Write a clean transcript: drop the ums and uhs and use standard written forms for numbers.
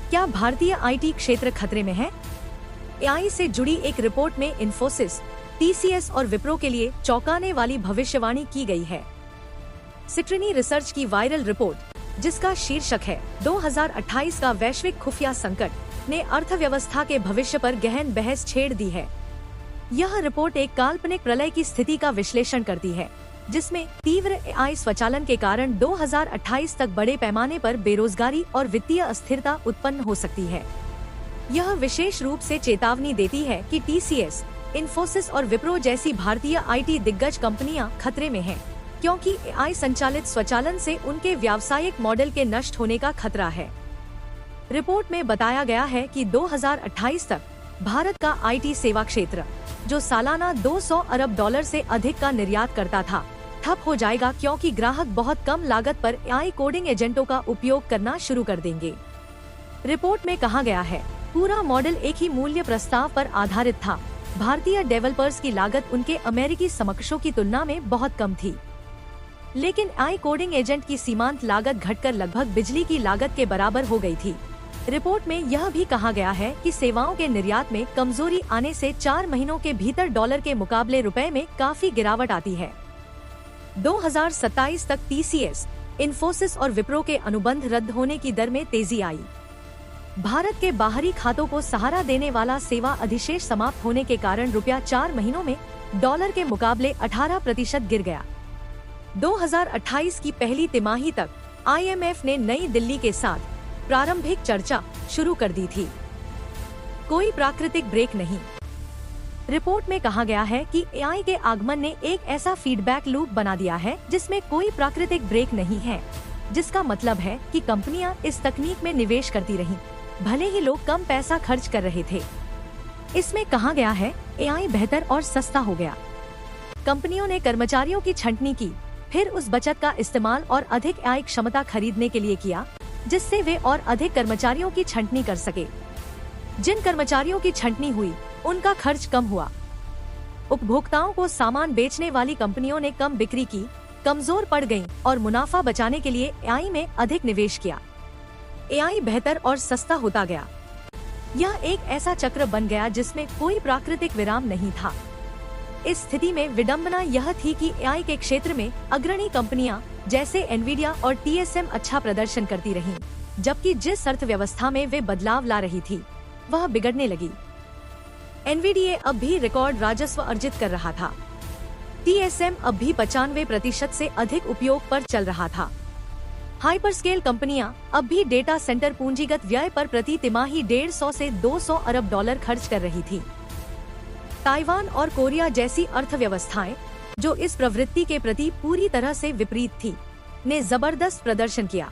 क्या भारतीय आईटी क्षेत्र खतरे में है? एआई से जुड़ी एक रिपोर्ट में इन्फोसिस, टीसीएस और विप्रो के लिए चौंकाने वाली भविष्यवाणी की गई है। सिट्रिनी रिसर्च की वायरल रिपोर्ट, जिसका शीर्षक है 2028 का वैश्विक खुफिया संकट, ने अर्थव्यवस्था के भविष्य पर गहन बहस छेड़ दी है। यह रिपोर्ट एक काल्पनिक प्रलय की स्थिति का विश्लेषण करती है, जिसमें तीव्र एआई स्वचालन के कारण 2028 तक बड़े पैमाने पर बेरोजगारी और वित्तीय अस्थिरता उत्पन्न हो सकती है। यह विशेष रूप से चेतावनी देती है कि टीसीएस, इन्फोसिस और विप्रो जैसी भारतीय आईटी दिग्गज कंपनियां खतरे में हैं, क्योंकि एआई संचालित स्वचालन से उनके व्यावसायिक मॉडल के नष्ट होने का खतरा है। रिपोर्ट में बताया गया है कि 2028 तक भारत का आईटी सेवा क्षेत्र, जो सालाना 200 अरब डॉलर से अधिक का निर्यात करता था, ठप हो जाएगा, क्योंकि ग्राहक बहुत कम लागत पर एआई कोडिंग एजेंटों का उपयोग करना शुरू कर देंगे। रिपोर्ट में कहा गया है, पूरा मॉडल एक ही मूल्य प्रस्ताव पर आधारित था। भारतीय डेवलपर्स की लागत उनके अमेरिकी समकक्षों की तुलना में बहुत कम थी, लेकिन एआई कोडिंग एजेंट की सीमांत लागत घटकर लगभग बिजली की लागत के बराबर हो गई थी। रिपोर्ट में यह भी कहा गया है कि सेवाओं के निर्यात में कमजोरी आने से 4 महीनों के भीतर डॉलर के मुकाबले रुपए में काफी गिरावट आती है। 2027 तक टीसीएस, इन्फोसिस और विप्रो के अनुबंध रद्द होने की दर में तेजी आई। भारत के बाहरी खातों को सहारा देने वाला सेवा अधिशेष समाप्त होने के कारण रुपया 4 महीनों में डॉलर के मुकाबले 18% गिर गया। 2028 की पहली तिमाही तक आईएमएफ ने नई दिल्ली के साथ प्रारंभिक चर्चा शुरू कर दी थी। कोई प्राकृतिक ब्रेक नहीं। रिपोर्ट में कहा गया है कि एआई के आगमन ने एक ऐसा फीडबैक लूप बना दिया है जिसमें कोई प्राकृतिक ब्रेक नहीं है, जिसका मतलब है कि कंपनियां इस तकनीक में निवेश करती रहीं, भले ही लोग कम पैसा खर्च कर रहे थे। इसमें कहा गया है, एआई बेहतर और सस्ता हो गया। कंपनियों ने कर्मचारियों की छंटनी की, फिर उस बचत का इस्तेमाल और अधिक एआई क्षमता खरीदने के लिए किया, जिससे वे और अधिक कर्मचारियों की छंटनी कर सके। जिन कर्मचारियों की छंटनी हुई, उनका खर्च कम हुआ। उपभोक्ताओं को सामान बेचने वाली कंपनियों ने कम बिक्री की, कमजोर पड़ गईं और मुनाफा बचाने के लिए एआई में अधिक निवेश किया। एआई बेहतर और सस्ता होता गया। यह एक ऐसा चक्र बन गया जिसमें कोई प्राकृतिक विराम नहीं था। इस स्थिति में विडंबना यह थी कि एआई के क्षेत्र में अग्रणी कंपनियां जैसे एनवीडिया और टीएसएम अच्छा प्रदर्शन करती रहीं, जबकि जिस अर्थव्यवस्था में वे बदलाव ला रही थी, वह बिगड़ने लगी। एनवीडिया अब भी रिकॉर्ड राजस्व अर्जित कर रहा था। टीएसएम अब भी 95% से अधिक उपयोग पर चल रहा था। हाइपरस्केल कंपनियां अब भी डेटा सेंटर पूंजीगत व्यय पर प्रति तिमाही 150 से 200 अरब डॉलर खर्च कर रही थी। ताइवान और कोरिया जैसी अर्थव्यवस्थाएं, जो इस प्रवृत्ति के प्रति पूरी तरह से विपरीत थी, ने जबरदस्त प्रदर्शन किया।